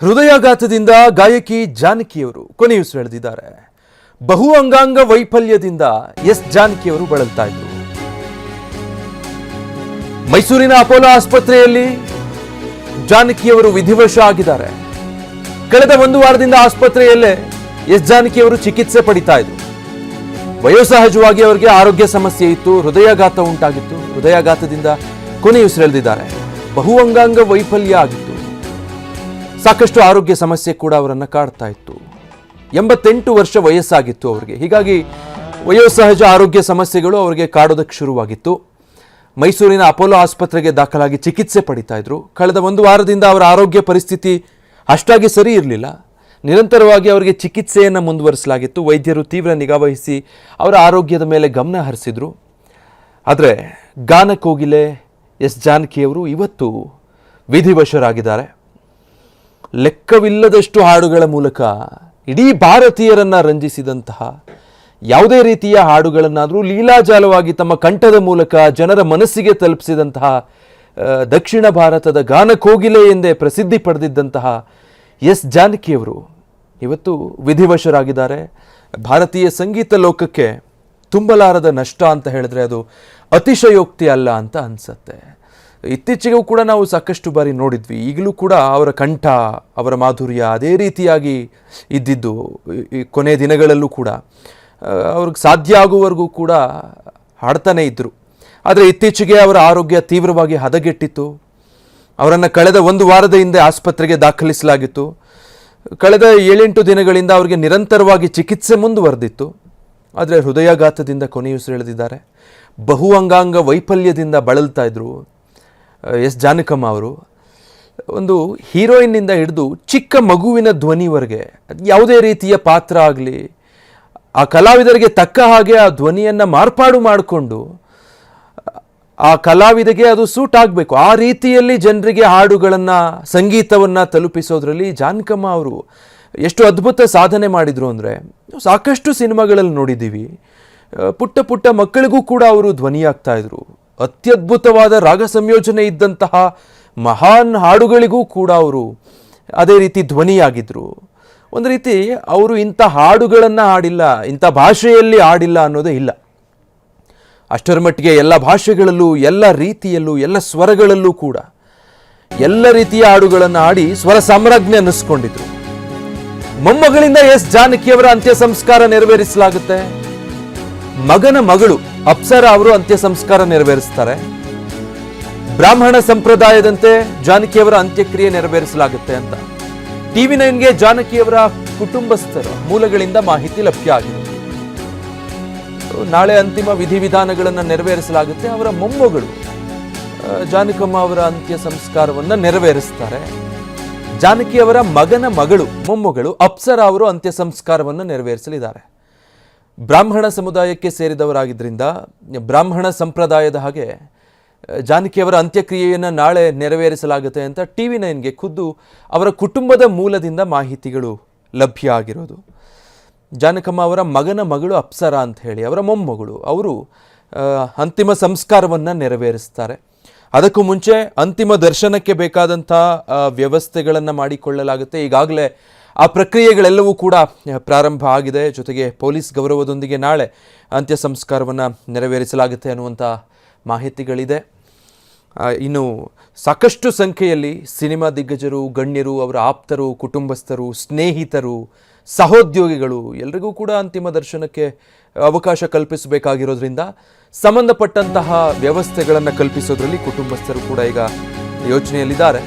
ಹೃದಯಾಘಾತದಿಂದ ಗಾಯಕಿ ಜಾನಕಿಯವರು ಕೊನೆಯುಸಿರೆಳೆದಿದ್ದಾರೆ. ಬಹು ಅಂಗಾಂಗ ವೈಫಲ್ಯದಿಂದ ಜಾನಕಿಯವರು ಬಳಲ್ತಾ ಇದ್ರು. ಮೈಸೂರಿನ ಅಪೋಲೋ ಆಸ್ಪತ್ರೆಯಲ್ಲಿ ಜಾನಕಿಯವರು ವಿಧಿವಶ ಆಗಿದ್ದಾರೆ. ಕಳೆದ ಒಂದು ವಾರದಿಂದ ಆಸ್ಪತ್ರೆಯಲ್ಲೇ ಜಾನಕಿಯವರು ಚಿಕಿತ್ಸೆ ಪಡಿತಾ ಇದ್ರು. ವಯೋಸಹಜವಾಗಿ ಅವರಿಗೆ ಆರೋಗ್ಯ ಸಮಸ್ಯೆ ಇತ್ತು, ಹೃದಯಾಘಾತ ಉಂಟಾಗಿತ್ತು. ಹೃದಯಾಘಾತದಿಂದ ಕೊನೆಯುಸಿರೆಳೆದಿದ್ದಾರೆ. ಬಹು ಅಂಗಾಂಗ ವೈಫಲ್ಯ ಆಗಿತ್ತು. ಸಾಕಷ್ಟು ಆರೋಗ್ಯ ಸಮಸ್ಯೆ ಕೂಡ ಅವರನ್ನು ಕಾಡ್ತಾ ಇತ್ತು. 88 ವರ್ಷ ವಯಸ್ಸಾಗಿತ್ತು ಅವರಿಗೆ. ಹೀಗಾಗಿ ವಯೋಸಹಜ ಆರೋಗ್ಯ ಸಮಸ್ಯೆಗಳು ಅವರಿಗೆ ಕಾಡೋದಕ್ಕೆ ಶುರುವಾಗಿತ್ತು. ಮೈಸೂರಿನ ಅಪೋಲೋ ಆಸ್ಪತ್ರೆಗೆ ದಾಖಲಾಗಿ ಚಿಕಿತ್ಸೆ ಪಡಿತಾ ಇದ್ರು. ಕಳೆದ ಒಂದು ವಾರದಿಂದ ಅವರ ಆರೋಗ್ಯ ಪರಿಸ್ಥಿತಿ ಅಷ್ಟಾಗಿ ಸರಿ ಇರಲಿಲ್ಲ. ನಿರಂತರವಾಗಿ ಅವರಿಗೆ ಚಿಕಿತ್ಸೆಯನ್ನು ಮುಂದುವರಿಸಲಾಗಿತ್ತು. ವೈದ್ಯರು ತೀವ್ರ ನಿಗಾವಹಿಸಿ ಅವರ ಆರೋಗ್ಯದ ಮೇಲೆ ಗಮನ ಹರಿಸಿದ್ರು. ಆದರೆ ಗಾನಕೋಗಿಲೆ ಜಾನಕಿಯವರು ಇವತ್ತು ವಿಧಿವಶರಾಗಿದ್ದಾರೆ. ಲೆಕ್ಕವಿಲ್ಲದಷ್ಟು ಹಾಡುಗಳ ಮೂಲಕ ಇಡೀ ಭಾರತೀಯರನ್ನ ರಂಜಿಸಿದಂತಹ, ಯಾವುದೇ ರೀತಿಯ ಹಾಡುಗಳನ್ನಾದರೂ ಲೀಲಾಜಾಲವಾಗಿ ತಮ್ಮ ಕಂಠದ ಮೂಲಕ ಜನರ ಮನಸ್ಸಿಗೆ ತಲುಪಿಸಿದಂತಹ ದಕ್ಷಿಣ ಭಾರತದ ಗಾನಕೋಗಿಲೆ ಎಂದೇ ಪ್ರಸಿದ್ಧಿ ಪಡೆದಿದ್ದಂತಹ ಜಾನಕಿಯವರು ಇವತ್ತು ವಿಧಿವಶರಾಗಿದ್ದಾರೆ. ಭಾರತೀಯ ಸಂಗೀತ ಲೋಕಕ್ಕೆ ತುಂಬಲಾರದ ನಷ್ಟ ಅಂತ ಹೇಳಿದ್ರೆ ಅದು ಅತಿಶಯೋಕ್ತಿ ಅಲ್ಲ ಅಂತ ಅನ್ಸುತ್ತೆ. ಇತ್ತೀಚೆಗೂ ಕೂಡ ನಾವು ಸಾಕಷ್ಟು ಬಾರಿ ನೋಡಿದ್ವಿ. ಈಗಲೂ ಕೂಡ ಅವರ ಕಂಠ, ಅವರ ಮಾಧುರ್ಯ ಅದೇ ರೀತಿಯಾಗಿ ಇದ್ದಿದ್ದು. ಈ ಕೊನೆ ದಿನಗಳಲ್ಲೂ ಕೂಡ ಅವ್ರಿಗೆ ಸಾಧ್ಯ ಆಗುವವರೆಗೂ ಕೂಡ ಹಾಡ್ತಾನೆ ಇದ್ದರು. ಆದರೆ ಇತ್ತೀಚೆಗೆ ಅವರ ಆರೋಗ್ಯ ತೀವ್ರವಾಗಿ ಹದಗೆಟ್ಟಿತ್ತು. ಅವರನ್ನು ಕಳೆದ ಒಂದು ವಾರದ ಹಿಂದೆ ಆಸ್ಪತ್ರೆಗೆ ದಾಖಲಿಸಲಾಗಿತ್ತು. ಕಳೆದ 7-8 ದಿನಗಳಿಂದ ಅವರಿಗೆ ನಿರಂತರವಾಗಿ ಚಿಕಿತ್ಸೆ ಮುಂದುವರೆದಿತ್ತು. ಆದರೆ ಹೃದಯಾಘಾತದಿಂದ ಕೊನೆಯುಸಿರೆಳೆದಿದ್ದಾರೆ. ಬಹು ಅಂಗಾಂಗ ವೈಫಲ್ಯದಿಂದ ಬಳಲ್ತಾ ಇದ್ರು ಜಾನಕಮ್ಮ ಅವರು. ಒಂದು ಹೀರೋಯಿನ್ನಿಂದ ಹಿಡಿದು ಚಿಕ್ಕ ಮಗುವಿನ ಧ್ವನಿವರೆಗೆ ಯಾವುದೇ ರೀತಿಯ ಪಾತ್ರ ಆಗಲಿ, ಆ ಕಲಾವಿದರಿಗೆ ತಕ್ಕ ಹಾಗೆ ಆ ಧ್ವನಿಯನ್ನು ಮಾರ್ಪಾಡು ಮಾಡಿಕೊಂಡು ಆ ಕಲಾವಿದರಿಗೆ ಅದು ಸೂಟ್ ಆಗಬೇಕು. ಆ ರೀತಿಯಲ್ಲಿ ಜನರಿಗೆ ಹಾಡುಗಳನ್ನು, ಸಂಗೀತವನ್ನು ತಲುಪಿಸೋದ್ರಲ್ಲಿ ಜಾನಕಮ್ಮ ಅವರು ಎಷ್ಟು ಅದ್ಭುತ ಸಾಧನೆ ಮಾಡಿದರು ಅಂದರೆ, ಸಾಕಷ್ಟು ಸಿನಿಮಾಗಳಲ್ಲಿ ನೋಡಿದ್ದೀವಿ. ಪುಟ್ಟ ಪುಟ್ಟ ಮಕ್ಕಳಿಗೂ ಕೂಡ ಅವರು ಧ್ವನಿಯಾಗ್ತಾ ಇದ್ರು. ಅತ್ಯದ್ಭುತವಾದ ರಾಗ ಸಂಯೋಜನೆ ಇದ್ದಂತಹ ಮಹಾನ್ ಹಾಡುಗಳಿಗೂ ಕೂಡ ಅವರು ಅದೇ ರೀತಿ ಧ್ವನಿಯಾಗಿದ್ದರು. ಒಂದು ರೀತಿ ಅವರು ಇಂಥ ಹಾಡುಗಳನ್ನು ಹಾಡಿಲ್ಲ, ಇಂಥ ಭಾಷೆಯಲ್ಲಿ ಹಾಡಿಲ್ಲ ಅನ್ನೋದೇ ಇಲ್ಲ. ಅಷ್ಟರ ಮಟ್ಟಿಗೆ ಎಲ್ಲ ಭಾಷೆಗಳಲ್ಲೂ, ಎಲ್ಲ ರೀತಿಯಲ್ಲೂ, ಎಲ್ಲ ಸ್ವರಗಳಲ್ಲೂ ಕೂಡ ಎಲ್ಲ ರೀತಿಯ ಹಾಡುಗಳನ್ನು ಹಾಡಿ ಸ್ವರ ಸಾಮ್ರಾಜ್ಞಿ ಅನ್ನಿಸ್ಕೊಂಡಿದ್ರು. ಮೊಮ್ಮಗಳಿಂದ ಜಾನಕಿಯವರ ಅಂತ್ಯ ಸಂಸ್ಕಾರ ನೆರವೇರಿಸಲಾಗುತ್ತೆ. ಮಗನ ಮಗಳು ಅಪ್ಸರಾ ಅವರು ಅಂತ್ಯ ಸಂಸ್ಕಾರ ನೆರವೇರಿಸ್ತಾರೆ. ಬ್ರಾಹ್ಮಣ ಸಂಪ್ರದಾಯದಂತೆ ಜಾನಕಿಯವರ ಅಂತ್ಯಕ್ರಿಯೆ ನೆರವೇರಿಸಲಾಗುತ್ತೆ ಅಂತ TV9ಗೆ ಜಾನಕಿಯವರ ಕುಟುಂಬಸ್ಥರ ಮೂಲಗಳಿಂದ ಮಾಹಿತಿ ಲಭ್ಯ ಆಗಿದೆ. ನಾಳೆ ಅಂತಿಮ ವಿಧಿವಿಧಾನಗಳನ್ನು ನೆರವೇರಿಸಲಾಗುತ್ತೆ. ಅವರ ಮೊಮ್ಮಗಳು ಜಾನಕಮ್ಮ ಅವರ ಅಂತ್ಯ ಸಂಸ್ಕಾರವನ್ನು ನೆರವೇರಿಸ್ತಾರೆ. ಜಾನಕಿಯವರ ಮಗನ ಮಗಳು, ಮೊಮ್ಮಗಳು ಅಪ್ಸರಾ ಅವರು ಅಂತ್ಯ ಸಂಸ್ಕಾರವನ್ನು ನೆರವೇರಿಸಲಿದ್ದಾರೆ. ಬ್ರಾಹ್ಮಣ ಸಮುದಾಯಕ್ಕೆ ಸೇರಿದವರಾಗಿದ್ದರಿಂದ ಬ್ರಾಹ್ಮಣ ಸಂಪ್ರದಾಯದ ಹಾಗೆ ಜಾನಕಿಯವರ ಅಂತ್ಯಕ್ರಿಯೆಯನ್ನು ನಾಳೆ ನೆರವೇರಿಸಲಾಗುತ್ತೆ ಅಂತ TV9ಗೆ ಖುದ್ದು ಅವರ ಕುಟುಂಬದ ಮೂಲದಿಂದ ಮಾಹಿತಿಗಳು ಲಭ್ಯ ಆಗಿರೋದು. ಜಾನಕಮ್ಮ ಅವರ ಮಗನ ಮಗಳು ಅಪ್ಸರಾ ಅಂತ ಹೇಳಿ ಅವರ ಮೊಮ್ಮಗಳು ಅವರು ಅಂತಿಮ ಸಂಸ್ಕಾರವನ್ನು ನೆರವೇರಿಸ್ತಾರೆ. ಅದಕ್ಕೂ ಮುಂಚೆ ಅಂತಿಮ ದರ್ಶನಕ್ಕೆ ಬೇಕಾದಂಥ ವ್ಯವಸ್ಥೆಗಳನ್ನು ಮಾಡಿಕೊಳ್ಳಲಾಗುತ್ತೆ. ಈಗಾಗಲೇ ಆ ಪ್ರಕ್ರಿಯೆಗಳೆಲ್ಲವೂ ಕೂಡ ಪ್ರಾರಂಭ ಆಗಿದೆ. ಜೊತೆಗೆ ಪೊಲೀಸ್ ಗೌರವದೊಂದಿಗೆ ನಾಳೆ ಅಂತ್ಯ ಸಂಸ್ಕಾರವನ್ನು ನೆರವೇರಿಸಲಾಗುತ್ತೆ ಅನ್ನುವಂಥ ಮಾಹಿತಿಗಳಿದೆ. ಇನ್ನು ಸಾಕಷ್ಟು ಸಂಖ್ಯೆಯಲ್ಲಿ ಸಿನಿಮಾ ದಿಗ್ಗಜರು, ಗಣ್ಯರು, ಅವರ ಆಪ್ತರು, ಕುಟುಂಬಸ್ಥರು, ಸ್ನೇಹಿತರು, ಸಹೋದ್ಯೋಗಿಗಳು ಎಲ್ಲರಿಗೂ ಕೂಡ ಅಂತಿಮ ದರ್ಶನಕ್ಕೆ ಅವಕಾಶ ಕಲ್ಪಿಸಬೇಕಾಗಿರೋದ್ರಿಂದ ಸಂಬಂಧಪಟ್ಟಂತಹ ವ್ಯವಸ್ಥೆಗಳನ್ನು ಕಲ್ಪಿಸೋದ್ರಲ್ಲಿ ಕುಟುಂಬಸ್ಥರು ಕೂಡ ಈಗ ಯೋಚನೆಯಲ್ಲಿದ್ದಾರೆ.